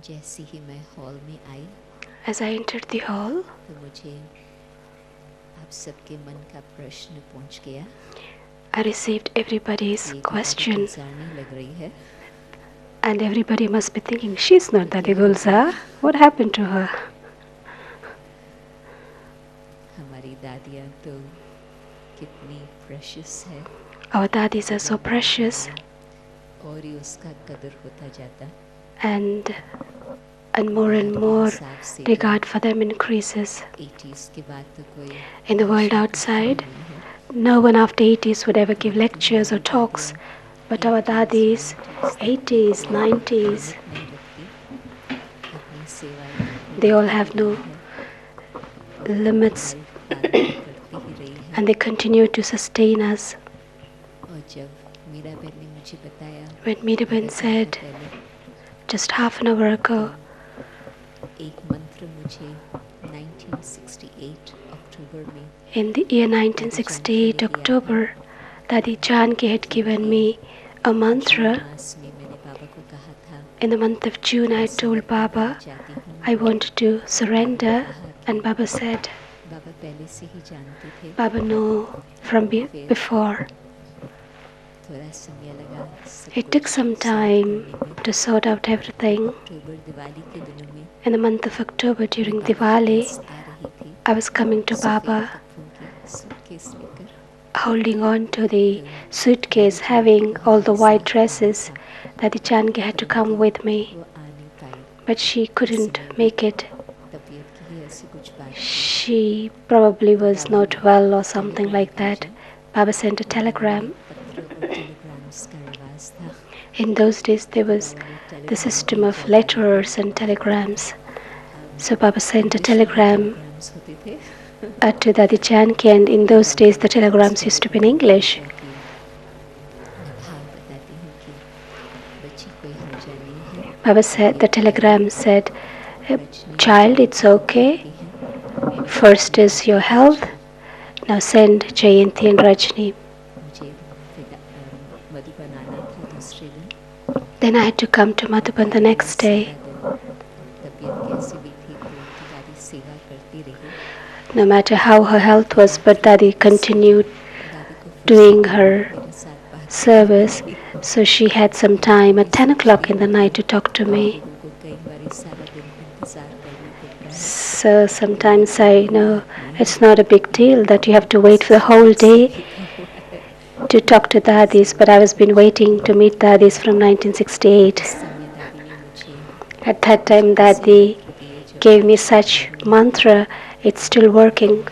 जैसे ही मैं हॉल में आई, As I entered the hall, तो मुझे आप सबके मन का प्रश्न पहुंच गया। I received everybody's ये question, गुलजारनी लग रही है। and everybody must be thinking, she's not Dadi Gulza. What happened to her? हमारी दादियाँ तो कितनी प्रेशियस है। Our daddies are so precious, और ही उसका कदर होता जाता। and more regard for them increases. 80s के बाद तो कोई In the world outside, no one after 80s would ever give lectures or talks, but our daddies, 80s, 90s, they all have no limits and they continue to sustain us. When Miraben said just half an hour ago, in the year 1968 October, Dadi Janki had given me a mantra. In the month of June, I told Baba I wanted to surrender, and Baba said, Baba knew from before. It took some time to sort out everything. In the month of October during Diwali, I was coming to Baba, holding on to the suitcase, having all the white dresses that the Janki had to come with me. But she couldn't make it. She probably was not well or something like that. Baba sent a telegram. In those days there was the system of letters and telegrams. So Baba sent a telegram to Dadi Janki, and in those days the telegrams used to be in English. Baba said, the telegram said, child, it's okay. First is your health. Now send Jayanti and Rajni. Then I had to come to Madhuban the next day. No matter how her health was, but Dadi continued doing her service. So she had some time at 10 o'clock in the night to talk to me. So sometimes I know it's not a big deal that you have to wait for the whole day to talk to Dadis, but I was been waiting to meet Dadis from 1968. At that time Dadi gave me such mantra, it's still working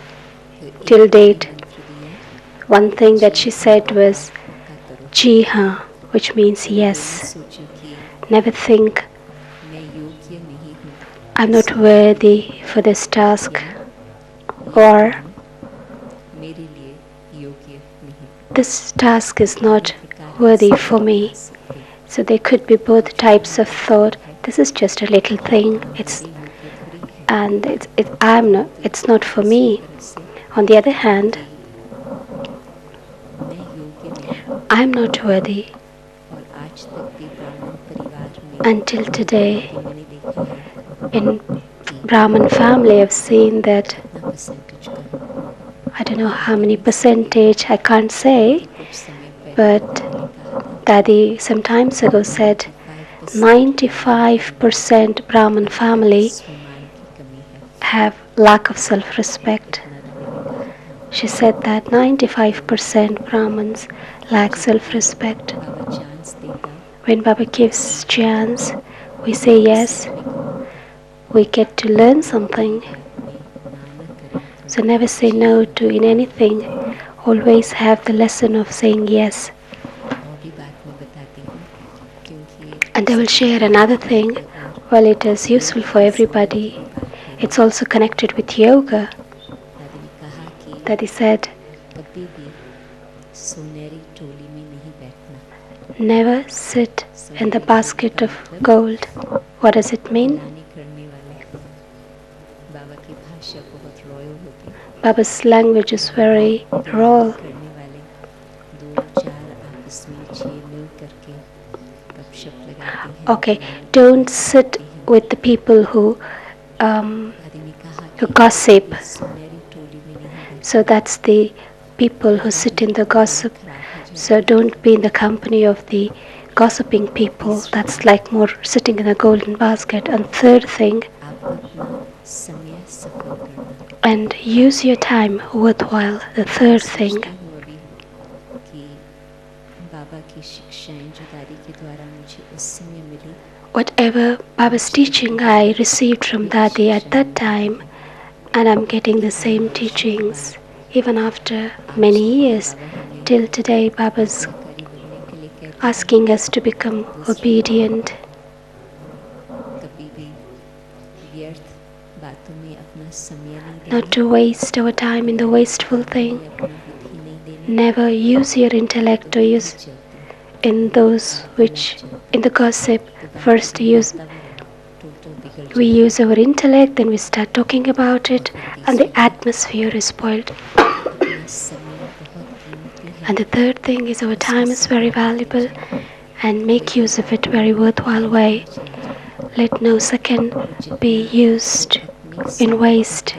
till date. One thing that she said was Ji haan, which means yes. Never think I'm not worthy for this task, or this task is not worthy for me. So there could be both types of thought. This is just a little thing. It's not for me. On the other hand, I'm not worthy. Until today, in Brahmin family, I've seen that, I don't know how many percentage, I can't say, but Dadi some times ago said 95% Brahmin family have lack of self-respect. She said that 95% Brahmins lack self-respect. When Baba gives chance, we say yes. We get to learn something. So never say no to in anything. Always have the lesson of saying yes. And I will share another thing. Well, it is useful for everybody. It's also connected with yoga. Dadi said, never sit in the basket of gold. What does it mean? Baba's language is very raw. Okay, don't sit with the people who दादी ने कहा कि gossip. ये सुनहरी टोली में नहीं बैठना, So that's the people who sit in the gossip. So don't be in the company of the gossiping people. That's like more sitting in a golden basket. And third thing, आप अपना समय सफल करना. and use your time worthwhile. The third thing, सोचती हूँ अभी कि बाबा की शिक्षाएं जो दादी के द्वारा मुझे उस समय मिली, whatever Baba's teaching I received from Dadi at that time, and I'm getting the same teachings even after many years. Till today, Baba's आज्ञाकारी बनने के लिए कहते हैं, asking us to become obedient, कभी भी व्यर्थ बातों में अपना समय नहीं not देना, to waste our time in the wasteful thing. अपनी बुद्धि नहीं देना, Never use your intellect or use चलती in those which, in the gossip, first use total बिगड़ we जाता use our intellect, then we start talking about it, and the atmosphere is spoiled. है. अपना समय बहुत कीमती है. And the third thing is our time is very valuable, and make use of it very worthwhile way. Let no second be used in waste.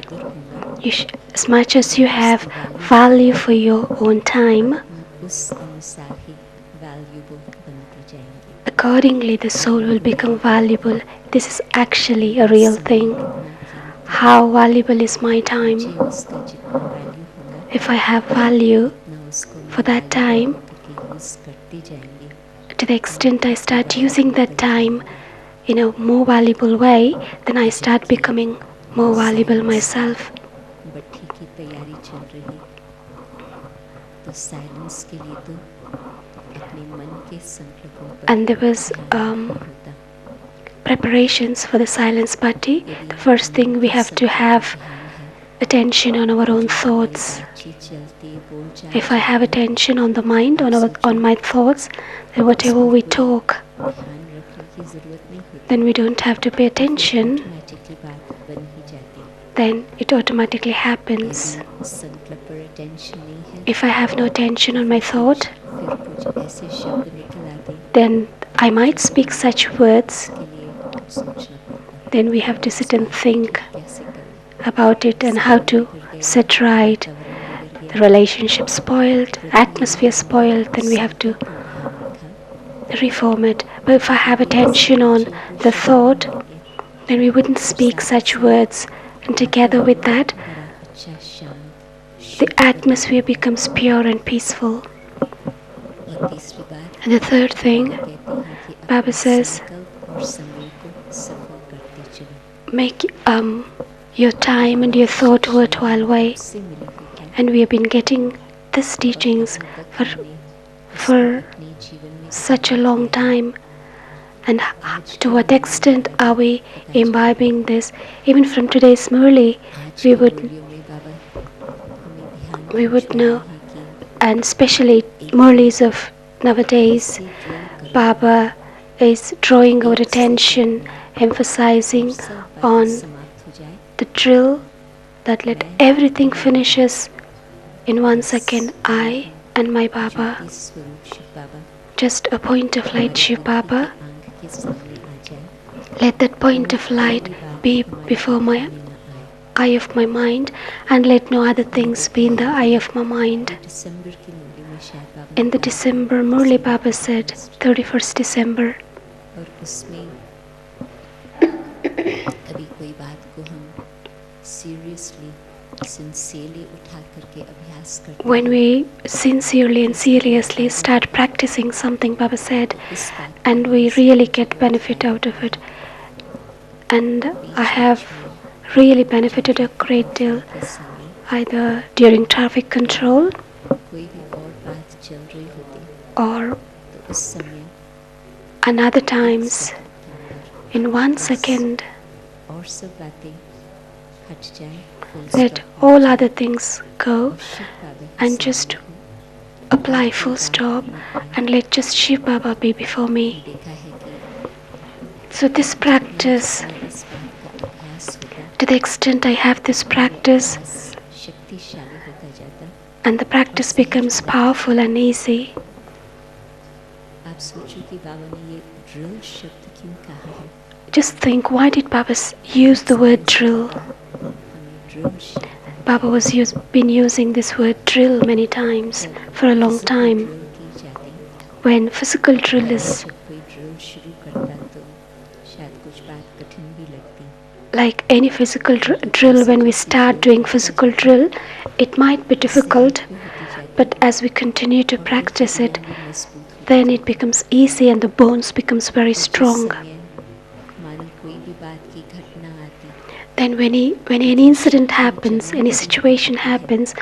As much as you have value for your own time, उस अनुसार ही valuable बनती जाएंगी. accordingly the soul will become valuable. This is actually a real thing. How valuable is my time? मुझे उसका जितना value होगा, If I have value उतना उसको for that time, करके यूज करती जाएंगी. to the extent I start using that time in a more valuable way, then I start becoming more valuable myself. भट्टी की तैयारी चल रही, तो साइलेंस के लिए तो अपने मन के संकल्पों पर And there was होता. preparations for the silence party. The first thing we have to have attention on our own thoughts. If I have attention on the mind, on my thoughts, then whatever we talk, then we don't have to pay attention. Then it automatically happens. संकल्प पर attention नहीं है, If I have no attention on my thought, फिर कुछ ऐसे शब्द निकल आते then I might speak such words. के लिए सोचना पड़ता. Then we have to sit and think कैसे करें? about it and how to set right. The relationship spoiled, atmosphere spoiled, then we have to reform it. But if I have attention on the thought, then we wouldn't speak such words. And together with that, बड़ा अच्छा शांत. the atmosphere becomes pure and peaceful. और तीसरी बात And the third thing, कहते हैं कि Baba अपने says, संकल्प और समय को सफल करते चलो. make your time and your thought worthwhile way. उससे मिली हुई है. And we have been getting these teachings for अपने जीवन में such a long time. And to what extent are we imbibing this? Even from today's Murli, we would know, and especially Murlis of nowadays, Baba is drawing our attention, emphasizing on the drill that let everything finishes in 1 second. I and my Baba, just a point of light, Shiv Baba. Let that point of light be before my eye of my mind, and let no other things be in the eye of my mind. In the December Murli, Baba said, 31st December, और उसमें कभी कोई बात को हम seriously, sincerely उठा करके अभ्यास करते when we sincerely and seriously start practicing something, Baba said, and we really get benefit out of it. And I have really benefited a great deal, either during traffic control कोई भी और बात चल रही होती or तो उस समय another times in 1 second. और सब बातें हट जाएं, Let all other things go and just apply full stop, and let just Shiv Baba be before me. देखा है कि So this practice, इस बात का अभ्यास होता, to the extent I have this practice, शक्तिशाली होता जाता. and the practice becomes powerful and easy. आप सोचो कि बाबा ने ये ड्रिल शब्द क्यों कहा है. just think, why did Baba use the word drill? Baba been using this word drill many times for a long time. When physical drill is like any physical drill, when we start doing physical drill, it might be difficult, but as we continue to practice it, then it becomes easy and the bones becomes very strong. Then when any incident happens, any situation happens,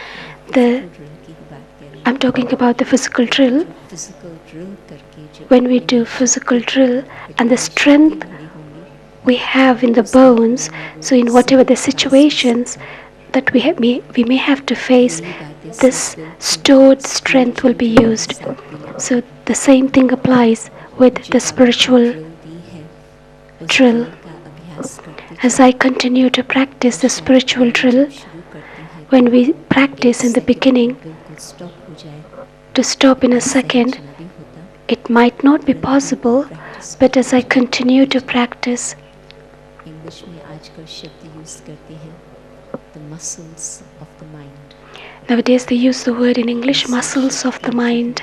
I'm talking about the physical drill. When we do physical drill and the strength we have in the bones, so in whatever the situations that we may have to face, this stored strength will be used. So the same thing applies with the spiritual drill. As I continue to practice the spiritual drill, when we practice in the beginning, to stop in a second, it might not be possible, but as I continue to practice, nowadays they use the word in English, muscles of the mind.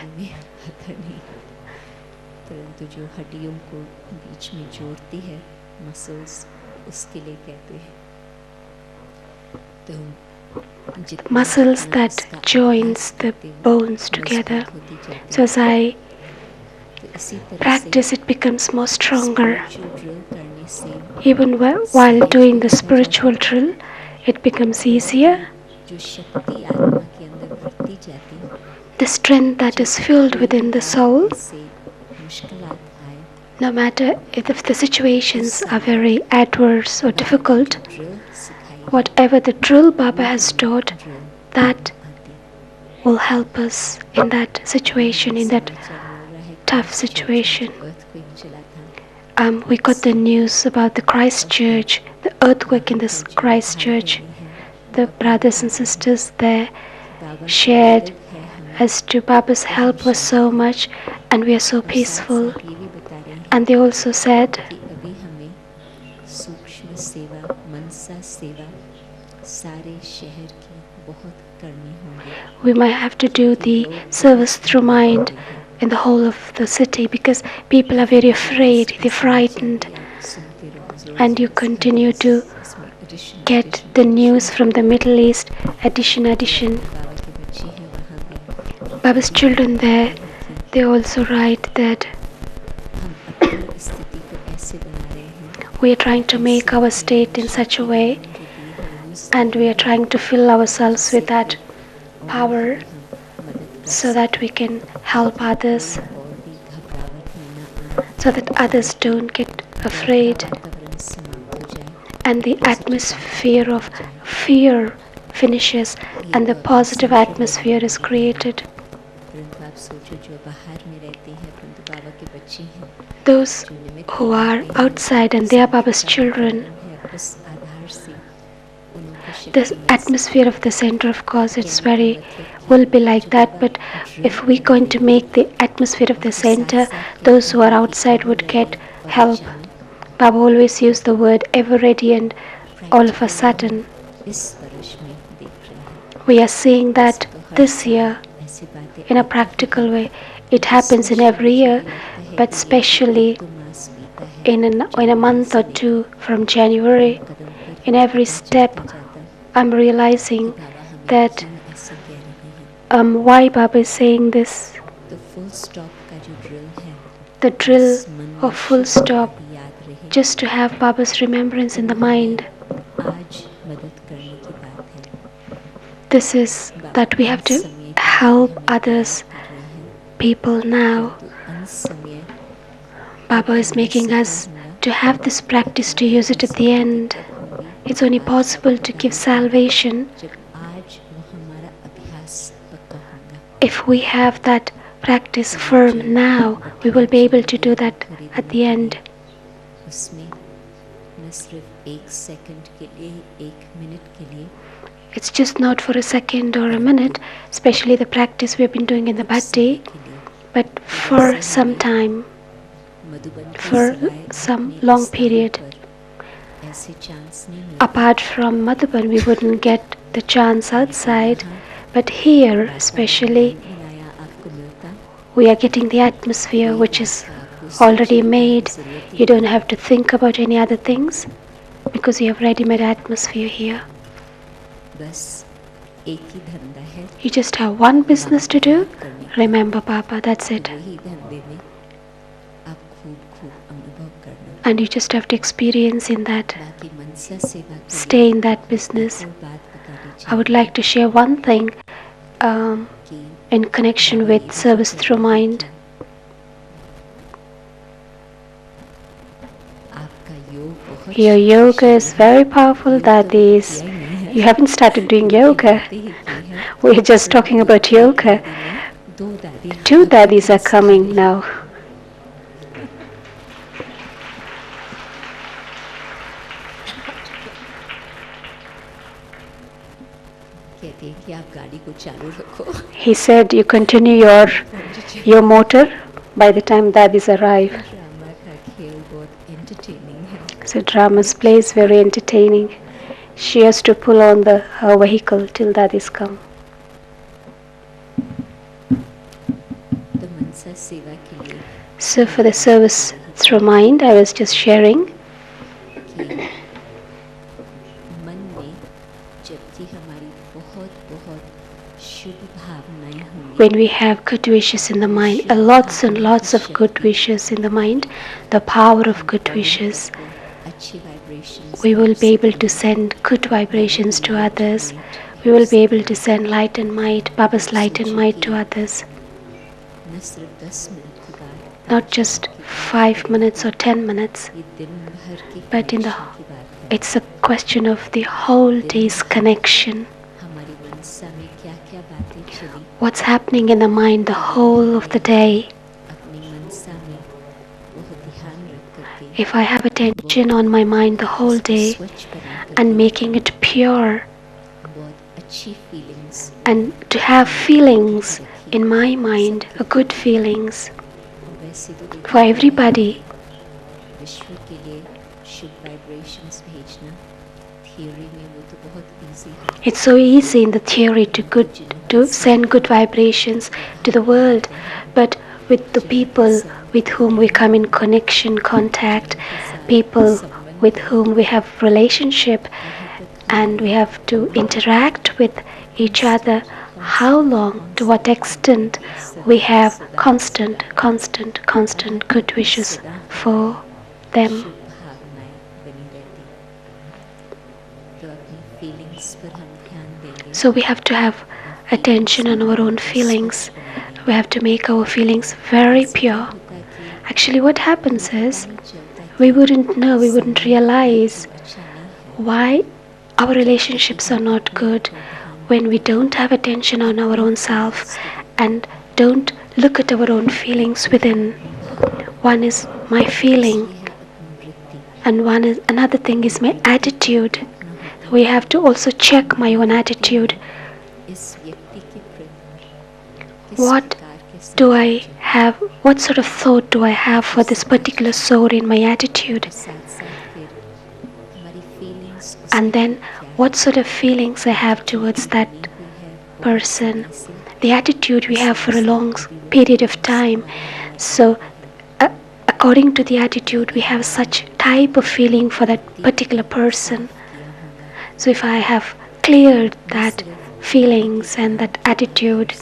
Muscles that joins the bones together. So as I practice, it becomes more stronger. Even while doing the spiritual drill, it becomes easier. The strength that is filled within the soul, no matter if the situations are very adverse or difficult, whatever the drill Baba has taught, that will help us in that situation, in that tough situation. We got the news about the Christchurch, the earthquake in this Christchurch. The brothers and sisters there shared as to Baba's help was so much and we are so peaceful. And they also said, we might have to do the service through mind in the whole of the city because people are very afraid, they're frightened. And you continue to get the news from the Middle East, addition. Baba's children there, they also write that we are trying to make our state in such a way and we are trying to fill ourselves with that power so that we can help others, so that others don't get afraid and the atmosphere of fear finishes and the positive atmosphere is created. Those who are outside and they are Baba's children, the atmosphere of the center, of course, will be like that, but if we're going to make the atmosphere of the center, those who are outside would get help. Baba always used the word ever ready, and all of a sudden we are seeing that this year in a practical way. It happens in every year, but especially in a month or two from January, in every step I'm realizing that why Baba is saying this. The drill of full stop, just to have Baba's remembrance in the mind. This is that we have to help others, people now. Baba is making us to have this practice, to use it at the end. It's only possible to give salvation if we have that practice firm now. We will be able to do that at the end. It's just not for a second or a minute, especially the practice we've been doing in the bhakti, but for some time. Madhuban के for सिवाय some अपने long स्थान period. पर ऐसे chance नहीं मिलते। Apart from Madhuban, we wouldn't get the chance outside, but here especially, बनाया आपको मिलता, we are getting the atmosphere कोई which बात is का आपको already सोचने की made. जरूरत ही You don't नहीं have to think about any other things because you have ready-made atmosphere here. है। बस एक ही धंधा है, You just have one business to do. याद करने का। Remember Papa, that's it. वही धंधे में आप खूब खूब अनुभव करना। And you just have to experience in that. बाकी मनसा सेवा के Stay लिए in that एक business. और बात बतानी I would चाहूँगी like to share one thing कि in connection बाबा ये with भी service कहते through हैं mind. कि आपका योग बहुत Your yoga is शक्तिशाली है। very powerful, योग तो Dadis. किया ही नहीं है। You haven't started doing योग की yoga. बातें ही की है। We're just talking परंतु about एक yoga. दादी नहीं, दो दादी Two आपके Dadis are pass uh coming रही now. कहती है कि आप गाड़ी को चालू रखो। He said you continue your motor by the time Dadis arrive. Drama का खेल बहुत एंटरटेनिंग है। So drama's play is very entertaining. She has to pull on her vehicle till Dadis come. तो मनसा सेवा के लिए So for the service through mind, I was just sharing. कि मन में जबकि हमारी बहुत बहुत शुभ भावनाएं होंगी, When we have good wishes in the mind, lots and lots of good wishes in the mind, the power of good wishes, अच्छी vibrations we will be able to send good vibrations to others. We will be able to send light and might, Baba's light and might to others. न सिर्फ 10 minute की बात, Not just 5 minutes or 10 minutes, ये दिन भर की but in connection की बात है। it's a question of the whole day's connection. हमारी मनसा में क्या-क्या बातें चली, What's happening in the mind the whole of the day. अपनी मनसा में बहुत ध्यान रख करके If I have attention on my mind the whole day स्वच्छ बना and करके making it pure, बहुत अच्छी feelings and to have feelings in my mind, good feelings वैसे तो देखा for गया है everybody. कि विश्व के लिए शुभ वाइब्रेशंस भेजना थियोरी में वो तो बहुत इजी है। It's so easy in the theory to send good vibrations to the world, but with the people with whom we come in connection, contact, people with whom we have relationship and we have to interact with each other, how long, to what extent we have constant good wishes for them. शुभ भावनाएं बनी रहती, तो अपनी feelings पर हम ध्यान देंगे। So we have to have attention on our own feelings. We have to make our feelings very pure. Actually, what happens is we wouldn't know, we wouldn't realize why our relationships are not good when we don't have attention on our own self and don't look at our own feelings within. One is my feeling, and another thing is my attitude. We have to also check my own attitude. इस व्यक्ति के प्रति What do I have? What sort of thought do I have for this particular soul in my attitude? साथ-साथ फिर हमारी feelings And then what sort of feelings I have towards that person? The attitude we have for a long period of time. So according to the attitude, we have such type of feeling for that particular person. So if I have cleared that feelings and that attitude,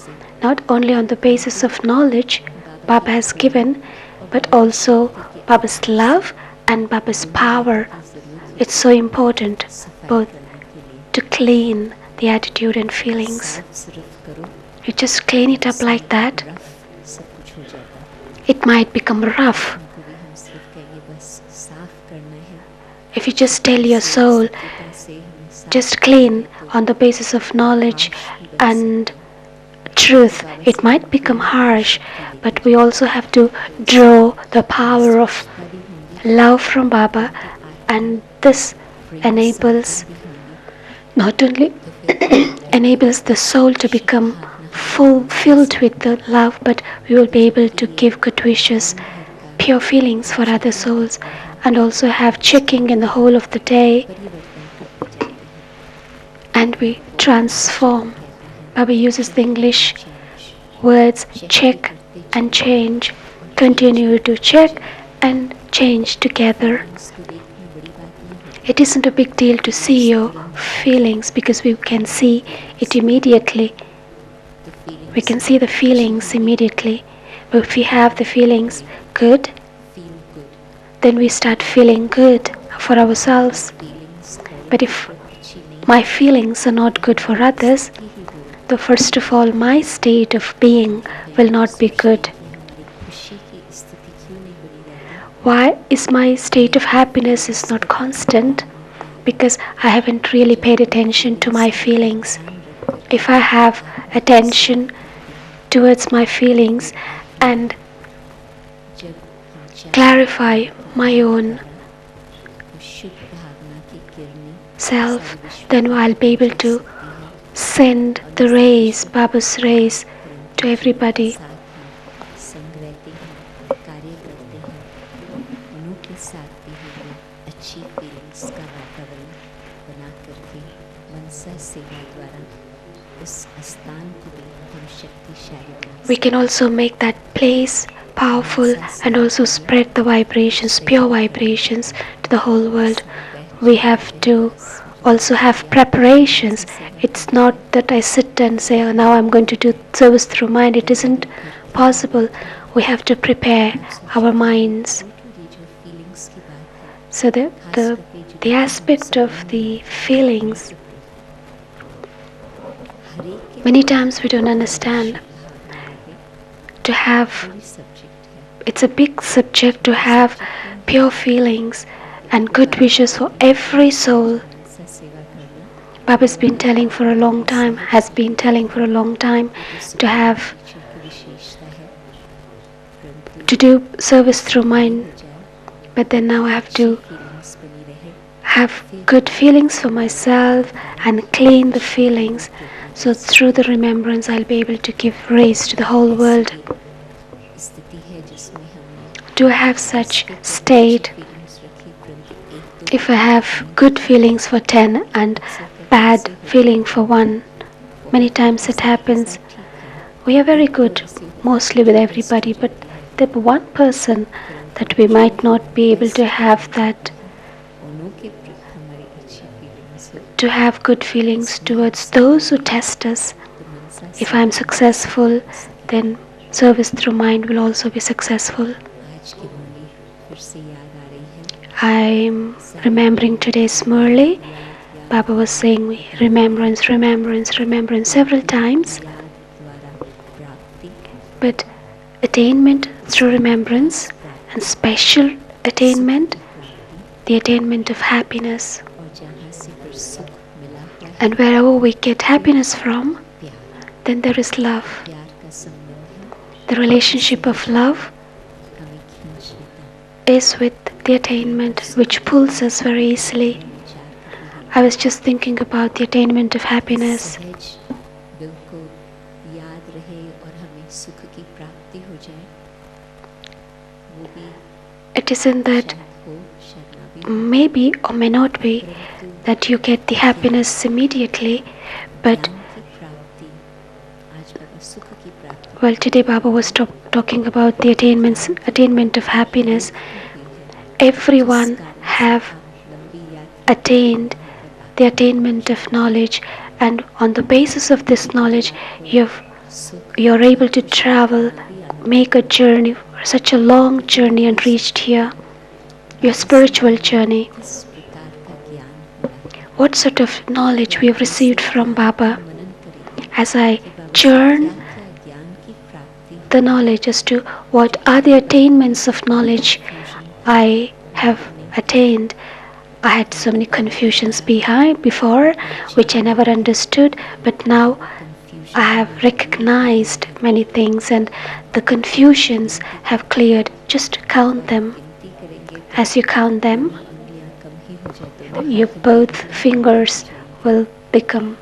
not only on the basis of knowledge Baba has given, but also Baba's love and Baba's power, it's so important both to clean the attitude and feelings. You just clean it up like that, it might become rough. If you just tell your soul, just clean on the basis of knowledge and truth, it might become harsh, but we also have to draw the power of love from Baba, and this enables not only enables the soul to become filled with the love, but we will be able to give good wishes, pure feelings for other souls, and also have checking in the whole of the day, and we transform. Baba uses the English words check and change. Continue to check and change together. It isn't a big deal to see your feelings because we can see it immediately. We can see the feelings immediately. But if we have the feelings good, then we start feeling good for ourselves. But if my feelings are not good for others, then first of all, my state of being will not be good. Why is my state of happiness is not constant? Because I haven't really paid attention to my feelings. If I have attention towards my feelings and clarify my own self, then I'll be able to send the rays, Baba's rays, to everybody. We can also make that place powerful and also spread the vibrations, pure vibrations, to the whole world. We have to also have preparations. It's not that I sit and say, oh, now I'm going to do service through mind. It isn't possible. We have to prepare our minds. So the aspect of the feelings, many times we don't understand. To have, it's a big subject to have pure feelings and good wishes for every soul. Baba's been telling for a long time, has been telling for a long time, to do service through mind. But then now I have to have good feelings for myself and clean the feelings. So through the remembrance, I'll be able to give rays to the whole world. Do I have such state? If I have good feelings for 10 and bad feeling for 1, many times it happens. We are very good, mostly with everybody, but there's one person that we might not be able to have that. To have good feelings towards those who test us. If I am successful, then service through mind will also be successful. I'm remembering today's Murli. Baba was saying remembrance, remembrance, remembrance several times. But attainment through remembrance and special attainment, the attainment of happiness. And wherever we get happiness from, then there is love. The relationship of love is with the attainment, which pulls us very easily. I was just thinking about the attainment of happiness. It isn't that maybe or may not be that you get the happiness immediately, but well, today Baba was talking about the attainment of happiness. Everyone have attained the attainment of knowledge, and on the basis of this knowledge, you're able to travel, make a journey, such a long journey, and reached here, your spiritual journey. What sort of knowledge we have received from Baba? As I churn the knowledge as to what are the attainments of knowledge I have attained. I had so many confusions before, which I never understood, but now I have recognized many things and the confusions have cleared. Just count them. As you count them, your both fingers will become,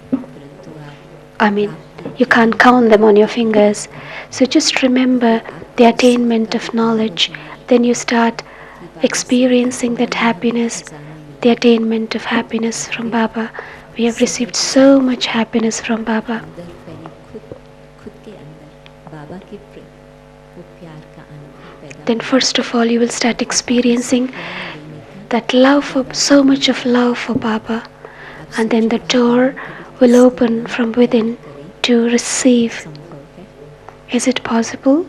you can't count them on your fingers. So just remember the attainment of knowledge then you start कि बाबा से experiencing that Anmol happiness, खजाना मिला the है। attainment of happiness from फिर Baba. We have received सहज so much happiness from Baba. अंदर पहले खुद के अंदर बाबा के वो प्यार का अनुभव पैदा Then होगा। first of all you will start और बाबा से experiencing प्यार लेने का that love for दरवाजा so much खुलेगा। of love for Baba, आप and then सोचो the भगवान door कभी will किसको open ना from प्यार within करे, to receive. संभव है? Is it possible?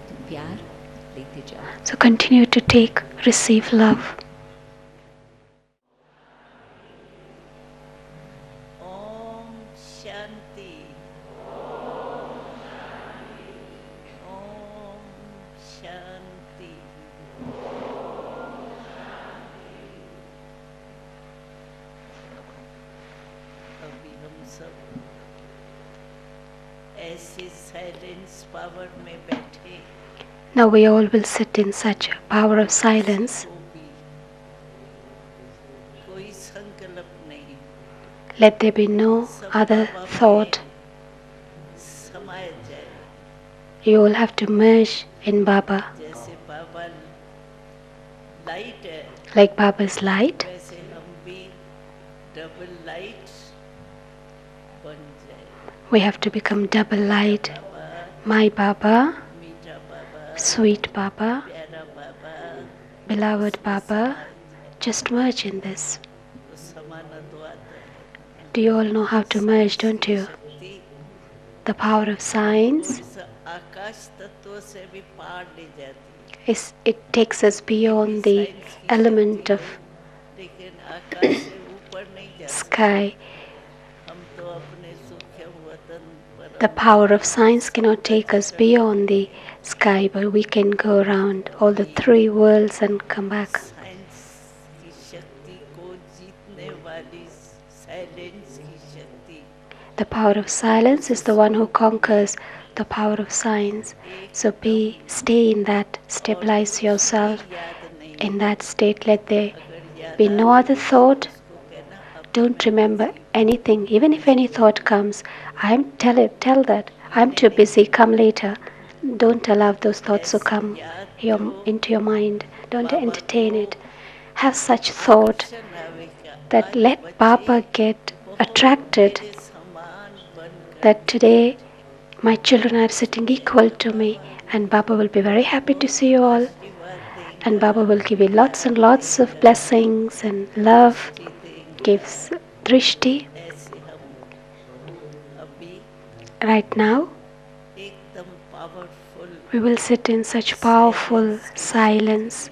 तो प्यार लेते जाओ। So continue to receive love. Om Shanti. Om Shanti. अभी हम सब ऐसे साइलेंस पावर में बैठे। Now we all will sit in such a power of silence. कोई संकल्प नहीं। Let there be no other thought. समाए जाए। You all have to merge in Baba. जैसे बाबा लाइट है, Like Baba's light, वैसे हम भी डबल लाइट बन जाए। we have to become double light. Baba, My Baba, मीठा बाबा, sweet Baba, प्यारा बाबा, beloved Baba, just merge in this. तो समाना तो आता है। Do you all know how to merge, don't you? शक्ति The power of science इस आकाश तत्व से भी पार ले जाती it takes us beyond the element of है, लेकिन आकाश से ऊपर नहीं जा सकती। sky. हम तो अपने सूक्ष्म वतन पर The power of science cannot take us beyond the sky, but we can go around all the three worlds and come back. Science की शक्ति को जीतने वाली साइलेंस की शक्ति। The power of silence is the one who conquers the power of science. So stay in that, stabilize yourself in that state. Let there be no other thought. Don't remember anything. Even if any thought comes, tell that I'm too busy, come later. Don't allow those thoughts to come into your mind. Don't entertain it. Have such thought that let Baba get attracted that today my children are sitting equal to me, and Baba will be very happy to see you all, and Baba will give you lots and lots of blessings and love, gives drishti. Right now we will sit in such powerful silence,